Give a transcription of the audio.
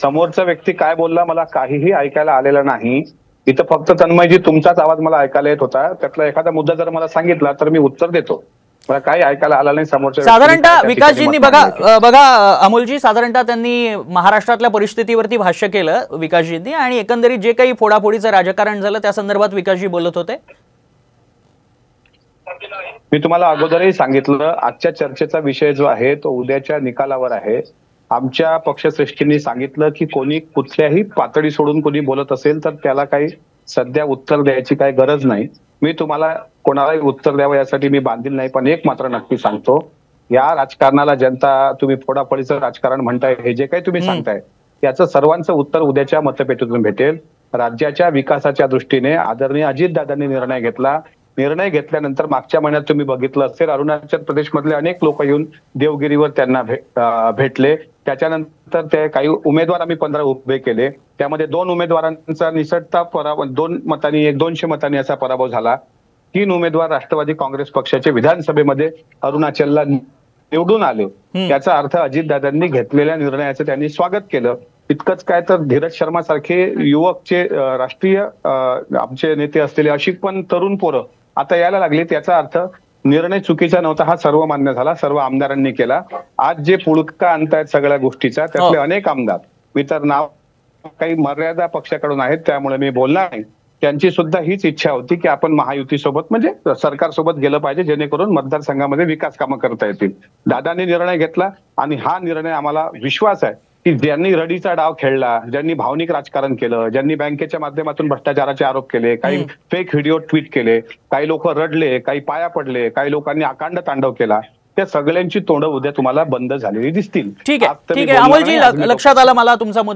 समोरचा व्यक्ती काय बोलला मला काहीही ऐकायला आलेलं नाही. इथं फक्त तन्मयजी तुमचाच आवाज मला ऐकायला येत होता. त्यातला एखादा मुद्दा जर मला सांगितला तर मी उत्तर देतो. मला काही ऐकायला आलं नाही समोरच्या साधारणतः विकासजींनी बघा अमोलजी, साधारणतः त्यांनी महाराष्ट्रातल्या परिस्थितीवरती भाष्य केलं विकासजींनी, आणि एकंदरीत जे काही फोडाफोडीचं राजकारण झालं त्या संदर्भात विकासजी बोलत होते. मी तुम्हाला अगोदरही सांगितलं, आजच्या चर्चेचा विषय जो आहे तो उद्याच्या निकालावर आहे. आमच्या पक्षश्रेष्ठींनी सांगितलं की कोणी कुठल्याही पातळी सोडून कोणी बोलत असेल तर त्याला काही सध्या उत्तर द्यायची काही गरज नाही. मी तुम्हाला कोणालाही उत्तर द्यावं यासाठी मी बांधील नाही, पण एक मात्र नक्की सांगतो, या राजकारणाला जनता, तुम्ही फोडाफोडीचं राजकारण म्हणताय, हे जे काही तुम्ही सांगताय याचं सर्वांचं उत्तर उद्याच्या मतपेटीतून भेटेल. राज्याच्या विकासाच्या दृष्टीने आदरणीय अजितदादांनी निर्णय घेतला. निर्णय घेतल्यानंतर मागच्या महिन्यात तुम्ही बघितलं असेल, अरुणाचल प्रदेशमधले अनेक लोक येऊन देवगिरीवर त्यांना भेटले. त्याच्यानंतर ते काही उमेदवार आम्ही 15 उभे केले. त्यामध्ये 2 उमेदवारांचा निसटता पराभव, 200 मतांनी असा पराभव झाला. 3 उमेदवार राष्ट्रवादी काँग्रेस पक्षाचे विधानसभेमध्ये अरुणाचलला निवडून आले. याचा अर्थ अजितदादांनी घेतलेल्या निर्णयाचं त्यांनी स्वागत केलं. इतकंच काय तर धीरज शर्मा सारखे युवकचे राष्ट्रीय आमचे नेते असलेले अशी पण तरुण पोरं आता यायला लागले. त्याचा अर्थ निर्णय चुकीचा नव्हता, हा सर्व मान्य झाला, सर्व आमदारांनी केला. आज जे पुळका आणतायत सगळ्या गोष्टीचा, त्यातले अनेक आमदार, मी तर नाव काही मर्यादा पक्षाकडून आहेत त्यामुळे मी बोलणार नाही, त्यांची सुद्धा हीच इच्छा होती की आपण महायुतीसोबत म्हणजे सरकारसोबत गेलं पाहिजे, जेणेकरून मतदारसंघामध्ये विकास कामं करता येतील. दादांनी निर्णय घेतला आणि हा निर्णय आम्हाला विश्वास आहे की ज्यांनी रडीचा डाव खेळला, ज्यांनी भावनिक राजकारण केलं, ज्यांनी बँकेच्या माध्यमातून भ्रष्टाचाराचे आरोप केले, काही फेक व्हिडिओ ट्विट केले, काही लोक रडले, काही पाया पडले, काही लोकांनी अकांड तांडव केला, त्या सगळ्यांची तोंड उद्या तुम्हाला बंद झालेली दिसतील. ठीक आहे अमोलजी, लक्षात आला मला तुमचा मुद्दा.